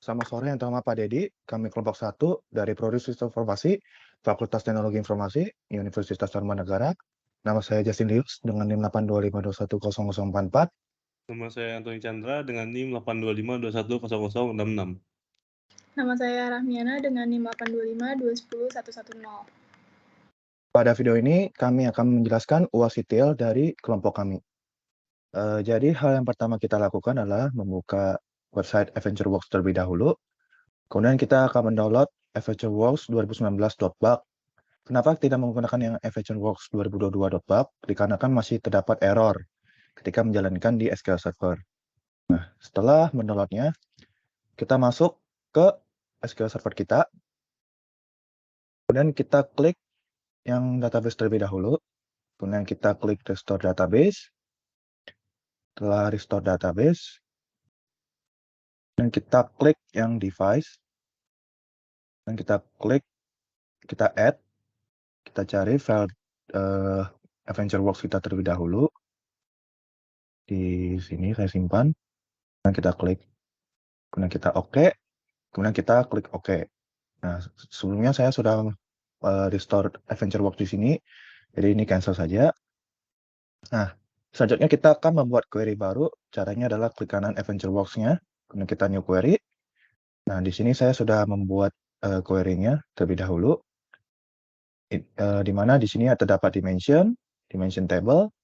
Selamat sore yang terhormat Pak Dedi, kami kelompok 1 dari Prodi Sistem Informasi, Fakultas Teknologi Informasi, Universitas Tarumanegara. Nama saya Justin Lius dengan NIM 825210044. Nama saya Antoni Chandra dengan NIM 825210066. Nama saya Rahmiana dengan NIM 825210110. Pada video ini kami akan menjelaskan UAS-ITIL dari kelompok kami. Jadi hal yang pertama kita lakukan adalah membuka website AdventureWorks terlebih dahulu. Kemudian kita akan mendownload AdventureWorks 2019.bug. Kenapa tidak menggunakan yang AdventureWorks 2022.bug? Dikarenakan masih terdapat error ketika menjalankan di SQL Server. Nah, setelah mendownloadnya, kita masuk ke SQL Server kita. Kemudian kita klik yang database terlebih dahulu. Kemudian kita klik Restore Database. Setelah Restore Database, dan kita klik yang Device. Dan kita klik, kita Add. Kita cari file AdventureWorks kita terlebih dahulu. Di sini saya simpan. Dan kita klik. Kemudian kita OK. Kemudian kita klik OK. Nah, sebelumnya saya sudah restore AdventureWorks di sini. Jadi ini cancel saja. Nah, selanjutnya kita akan membuat query baru. Caranya adalah klik kanan AdventureWorks-nya. Kemudian kita new query. Nah, di sini saya sudah membuat query-nya terlebih dahulu. Di mana di sini terdapat dimension table,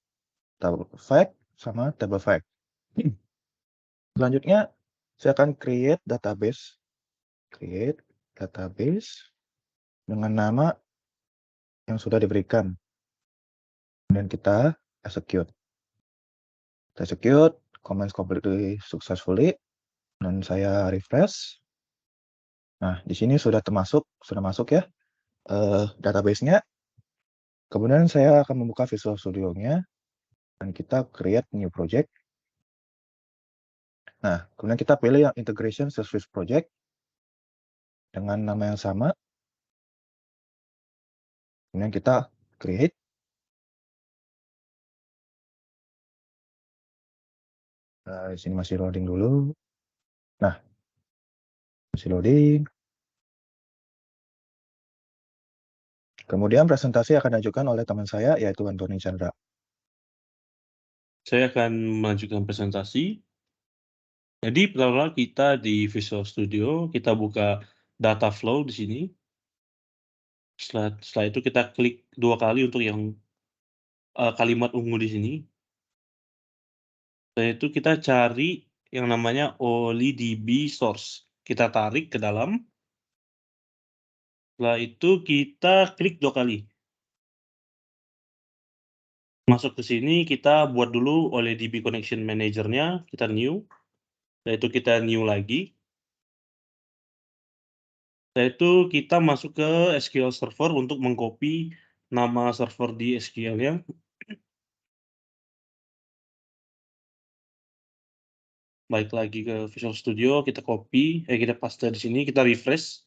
table fact, sama table fact. Selanjutnya, saya akan create database dengan nama yang sudah diberikan. Kemudian kita execute. Kita execute, comments completely successfully, dan saya refresh. Nah, di sini sudah masuk ya database-nya. Kemudian saya akan membuka Visual Studio-nya, dan kita create new project. Nah, kemudian kita pilih yang Integration Service Project dengan nama yang sama. Kemudian kita create. Nah, di sini masih loading dulu. Nah, masih loading. Kemudian presentasi akan diajukan oleh teman saya, yaitu Antoni Chandra. Saya akan melanjutkan presentasi. Jadi pertama kita di Visual Studio, kita buka data flow di sini. Setelah itu kita klik 2 kali untuk yang kalimat ungu di sini. Setelah itu kita cari yang namanya OLIDB source. Kita tarik ke dalam. Setelah itu kita klik 2 kali. Masuk ke sini, kita buat dulu OLEDB Connection Manager-nya, kita new. Setelah itu kita new lagi. Setelah itu kita masuk ke SQL Server untuk mengcopy nama server di SQL-nya. Balik lagi ke Visual Studio, kita kita paste di sini, kita refresh.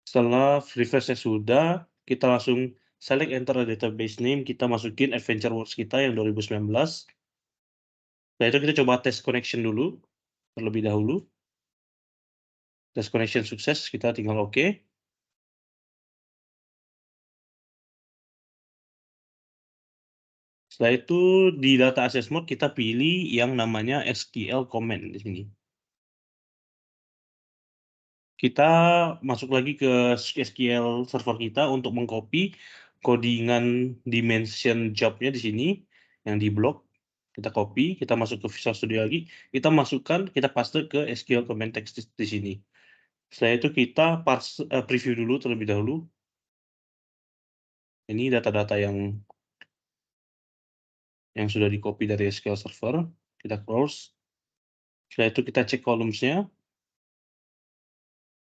Setelah refresh-nya sudah, kita langsung select enter a database name, kita masukin AdventureWorks kita yang 2019. Setelah itu kita coba test connection dulu, terlebih dahulu. Test connection sukses, kita tinggal OK. Setelah itu di data access mode kita pilih yang namanya SQL comment di sini. Kita masuk lagi ke SQL server kita untuk mengcopy codingan dimension job-nya di sini yang di blok. Kita copy, kita masuk ke Visual Studio lagi, kita masukkan, kita paste ke SQL comment text di sini. Setelah itu kita preview dulu terlebih dahulu. Ini data-data yang sudah di-copy dari SQL Server, kita close. Setelah itu kita cek columns-nya.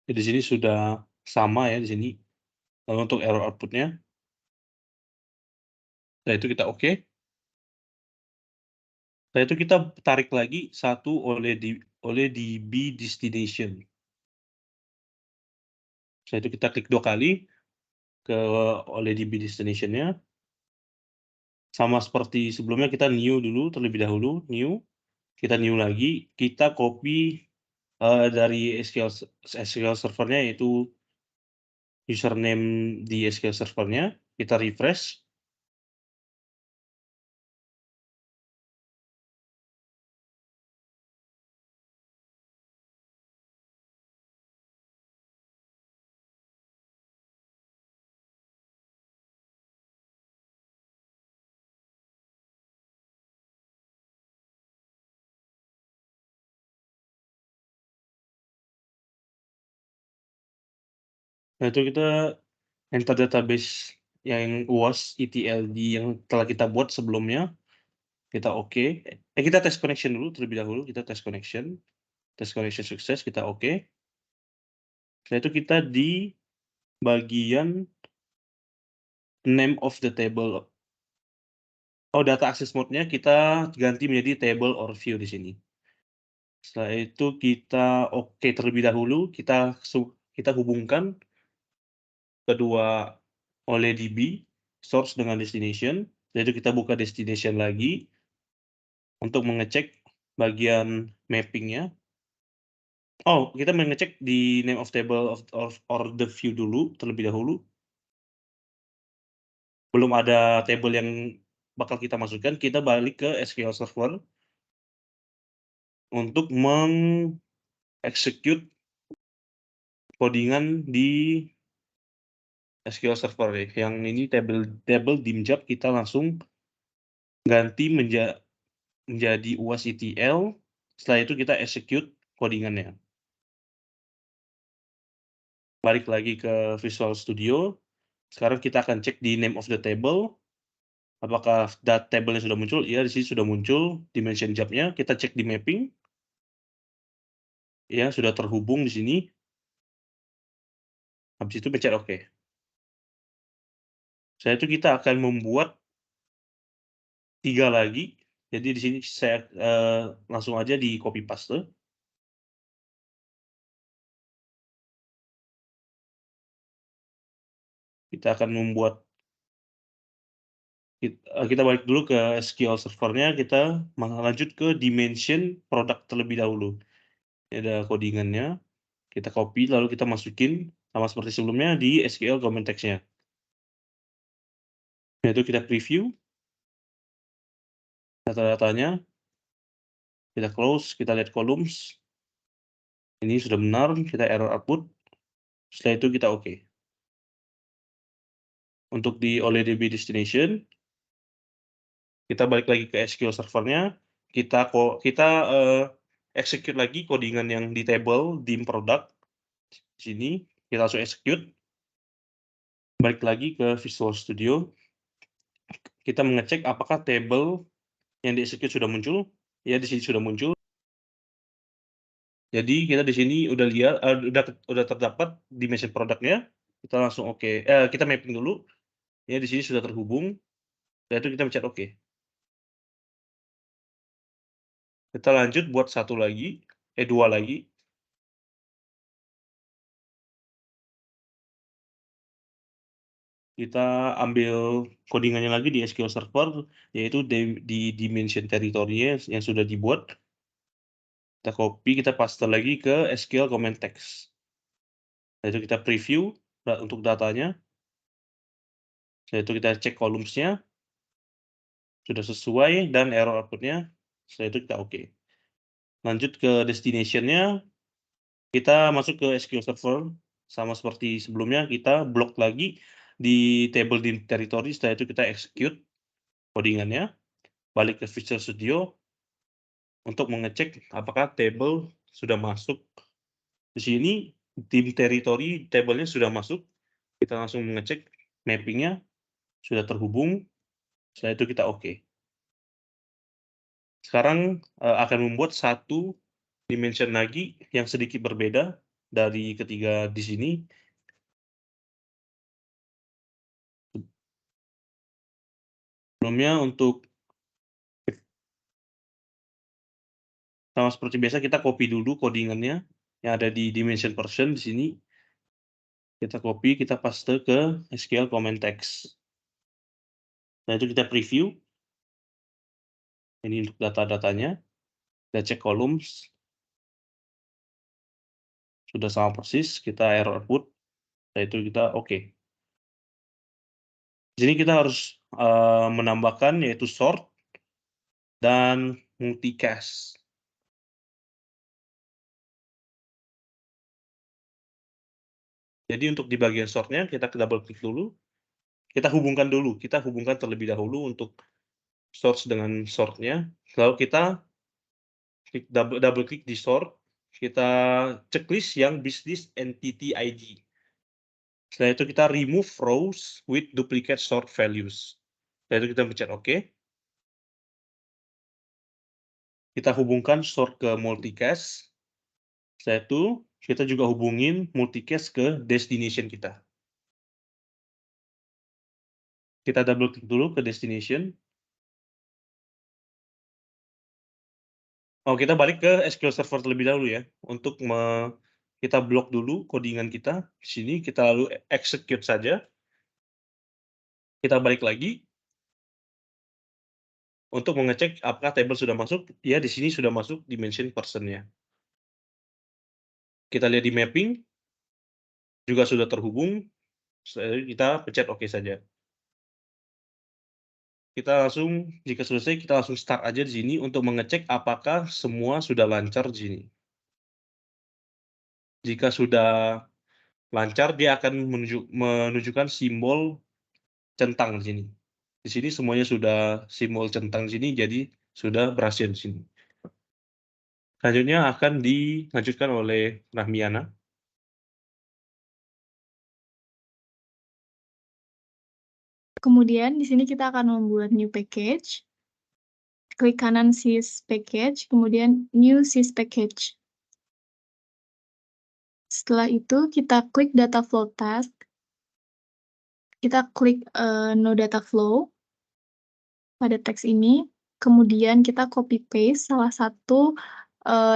Di sini sudah sama ya di sini. Lalu untuk error output-nya, setelah itu kita oke. Setelah itu kita tarik lagi satu oleh DB destination. Setelah itu kita klik 2 kali ke oleh DB destination-nya. Sama seperti sebelumnya kita new dulu terlebih dahulu, new. Kita new lagi, kita copy dari SQL server-nya yaitu username di SQL server-nya, kita refresh. Nah, itu kita enter database yang was ETLD yang telah kita buat sebelumnya, kita oke. Kita tes connection dulu terlebih dahulu, kita tes connection sukses, kita oke. Setelah itu kita di bagian name of the table. Data access mode-nya kita ganti menjadi table or view di sini. Setelah itu kita oke terlebih dahulu, kita hubungkan kedua oleh DB, source dengan destination. Setelah itu kita buka destination lagi untuk mengecek bagian mapping-nya. Kita mengecek di name of table or the view dulu terlebih dahulu. Belum ada table yang bakal kita masukkan, kita balik ke SQL Server untuk execute codingan di SQL Server ya. Yang ini table dim job kita langsung ganti menjadi UAS ETL. Setelah itu kita execute codingannya. Balik lagi ke Visual Studio. Sekarang kita akan cek di name of the table. Apakah table-nya sudah muncul? Iya, di sini sudah muncul dimension job-nya. Kita cek di mapping. Ya, sudah terhubung di sini. Habis itu pencet OK. Setelah itu kita akan membuat 3 lagi. Jadi di sini saya langsung aja di copy paste. Kita akan membuat kita balik dulu ke SQL Server-nya, kita lanjut ke dimension product terlebih dahulu. Ini ada codingannya, kita copy lalu kita masukin sama seperti sebelumnya di SQL comment text-nya. Itu kita preview data-datanya, kita close, kita lihat columns. Ini sudah benar, kita error output. Setelah itu kita oke. Untuk di OLEDB destination, kita balik lagi ke SQL server-nya, kita execute lagi codingan yang di table dim product. Sini kita langsung execute. Balik lagi ke Visual Studio. Kita mengecek apakah table yang di-execute sudah muncul. Ya, di sini sudah muncul. Jadi kita di sini udah lihat udah terdapat dimension produknya. Kita langsung oke. Kita mapping dulu. Ya, di sini sudah terhubung. Setelah itu kita pencet oke. Kita lanjut buat 2 lagi. Kita ambil codingannya lagi di SQL Server, yaitu di dimension territory-nya yang sudah dibuat. Kita copy, kita paste lagi ke SQL comment text. Setelah itu kita preview untuk datanya. Setelah itu kita cek columns-nya. Sudah sesuai dan error output-nya. Setelah itu kita oke. Lanjut ke destination-nya. Kita masuk ke SQL Server. Sama seperti sebelumnya, kita blok lagi di table di territory. Setelah itu kita execute codingannya. Balik ke Visual Studio untuk mengecek apakah table sudah masuk. Di sini tim territory table-nya sudah masuk. Kita langsung mengecek mapping-nya sudah terhubung. Setelah itu kita oke. Sekarang akan membuat 1 dimension lagi yang sedikit berbeda dari ketiga di sini. Sebelumnya untuk sama seperti biasa kita copy dulu codingannya yang ada di dimension person di sini. Kita copy, kita paste ke SQL comment text. Nah, itu kita preview. Ini untuk data-datanya. Kita cek columns. Sudah sama persis, kita error output. Nah, itu kita oke. Di sini kita harus menambahkan yaitu sort dan multicast. Jadi untuk di bagian sortnya kita double klik dulu. Kita hubungkan terlebih dahulu untuk source dengan sortnya. Lalu kita double klik di sort, kita checklist yang business entity ID. Setelah itu kita remove rows with duplicate sort values. Setelah itu kita pencet OK. Kita hubungkan sort ke multicast. Setelah itu kita juga hubungin multicast ke destination kita. Kita double klik dulu ke destination. Oh, kita balik ke SQL Server terlebih dahulu ya, untuk kita blok dulu codingan kita di sini, kita lalu execute saja. Kita balik lagi untuk mengecek apakah tabel sudah masuk. Ya, di sini sudah masuk dimension person-nya. Kita lihat di mapping, juga sudah terhubung. Kita pencet OK saja. Kita langsung, jika selesai, kita langsung start aja di sini untuk mengecek apakah semua sudah lancar di sini. Jika sudah lancar, dia akan menunjukkan simbol centang di sini. Di sini semuanya sudah simbol centang di sini, jadi sudah berhasil di sini. Selanjutnya akan dilanjutkan oleh Rahmiana. Kemudian di sini kita akan membuat new package. Klik kanan sys package, kemudian new sys package. Setelah itu kita klik data flow task. Kita klik no data flow pada teks ini. Kemudian kita copy paste salah satu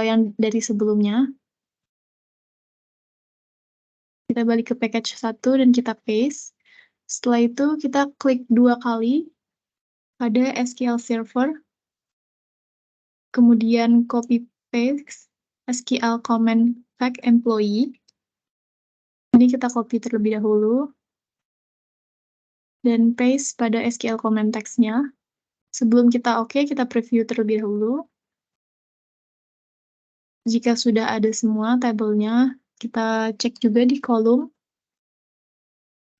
yang dari sebelumnya. Kita balik ke package 1 dan kita paste. Setelah itu kita klik 2 kali pada SQL Server. Kemudian copy paste SQL comment fact employee. Ini kita copy terlebih dahulu. Dan paste pada SQL comment text-nya. Sebelum kita OK, kita preview terlebih dahulu. Jika sudah ada semua tabelnya, kita cek juga di kolom.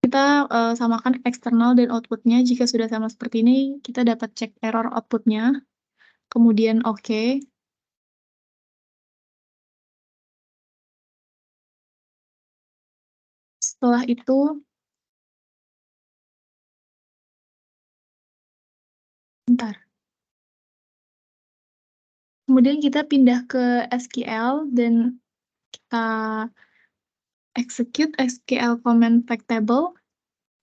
Kita samakan eksternal dan output-nya. Jika sudah sama seperti ini, kita dapat cek error output-nya. Kemudian OK. Setelah itu, bentar. Kemudian kita pindah ke SQL dan kita execute SQL comment fact table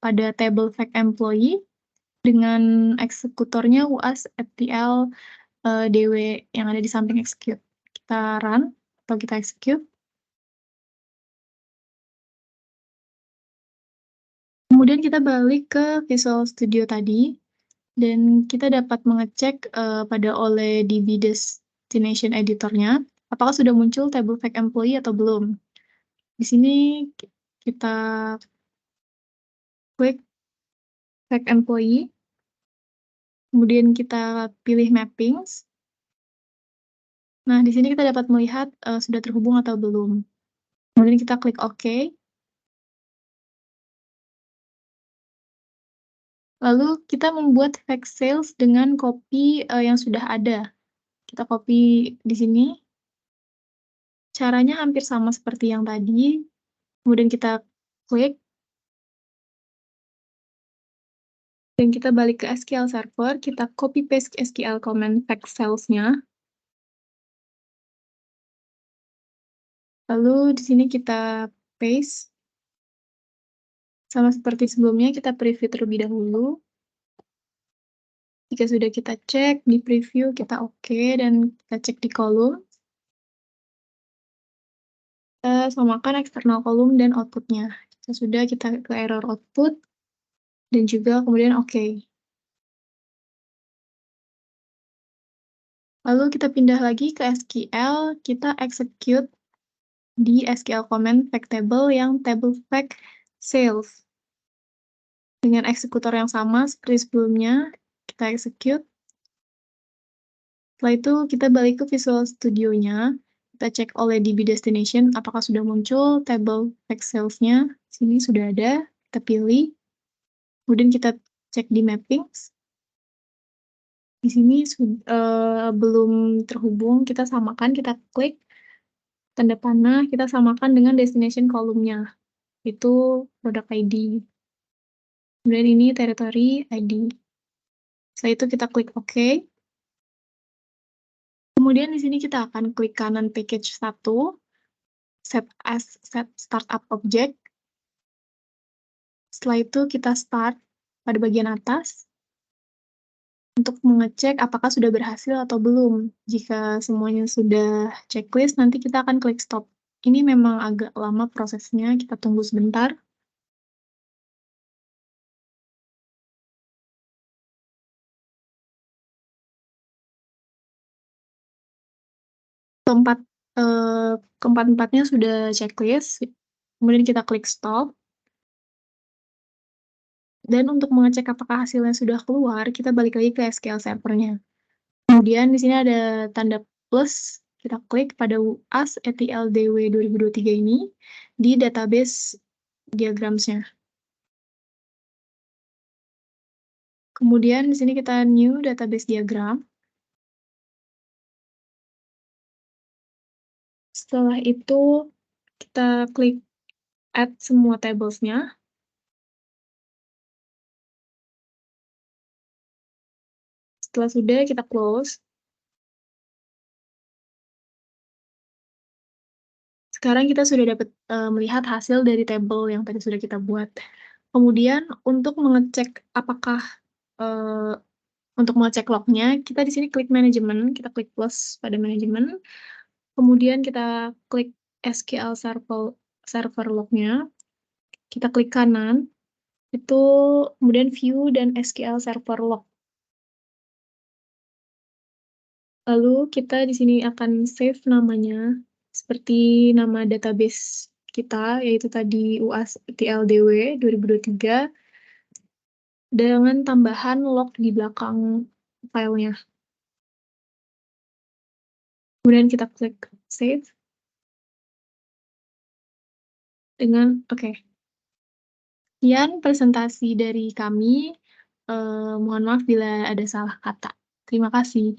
pada table fact employee dengan eksekutornya UAS_FTL DW yang ada di samping execute. Kita run atau kita execute. Kemudian kita balik ke Visual Studio tadi dan kita dapat mengecek pada oleh DB Destination Editor-nya apakah sudah muncul table fact employee atau belum. Di sini kita klik fact employee, kemudian kita pilih mappings. Nah, di sini kita dapat melihat sudah terhubung atau belum. Kemudian kita klik OK. Lalu kita membuat fact sales dengan copy yang sudah ada. Kita copy di sini. Caranya hampir sama seperti yang tadi. Kemudian kita klik. Dan kita balik ke SQL Server, kita copy paste SQL comment fact sales-nya. Lalu di sini kita paste. Sama seperti sebelumnya, kita preview terlebih dahulu. Jika sudah kita cek, di preview kita oke, dan kita cek di kolom. Kita samakan eksternal kolom dan outputnya. Jika sudah, kita ke error output, dan juga kemudian oke. Lalu kita pindah lagi ke SQL, kita execute di SQL command fact table yang table fact sales. Dengan eksekutor yang sama seperti sebelumnya, kita execute. Setelah itu kita balik ke Visual Studio-nya, kita cek oleh DB Destination apakah sudah muncul table fact sales-nya. Sini sudah ada, kita pilih. Kemudian kita cek di mappings. Di sini belum terhubung, kita samakan, kita klik tanda panah, kita samakan dengan destination kolomnya, itu product ID. Kemudian ini territory ID. Setelah itu kita klik OK. Kemudian di sini kita akan klik kanan package 1, set as set startup object. Setelah itu kita start pada bagian atas untuk mengecek apakah sudah berhasil atau belum. Jika semuanya sudah checklist, nanti kita akan klik stop. Ini memang agak lama prosesnya, kita tunggu sebentar. Keempat-empatnya sudah checklist, kemudian kita klik stop. Dan untuk mengecek apakah hasilnya sudah keluar, kita balik lagi ke SQL servernya. Kemudian di sini ada tanda plus, kita klik pada UAS ETLDW 2023 ini di database diagramsnya. Kemudian di sini kita new database diagram. Setelah itu, kita klik add semua tables-nya. Setelah sudah, kita close. Sekarang kita sudah dapat melihat hasil dari table yang tadi sudah kita buat. Kemudian, untuk mengecek apakah untuk mengecek lognya, kita di sini klik manajemen, kita klik plus pada manajemen. Kemudian kita klik SQL server lognya, kita klik kanan, itu kemudian view dan SQL server log. Lalu kita di sini akan save namanya seperti nama database kita, yaitu tadi UAS TLDW 2023, dengan tambahan log di belakang filenya. Kemudian kita klik save. Oke. Sekian presentasi dari kami. Mohon maaf bila ada salah kata. Terima kasih.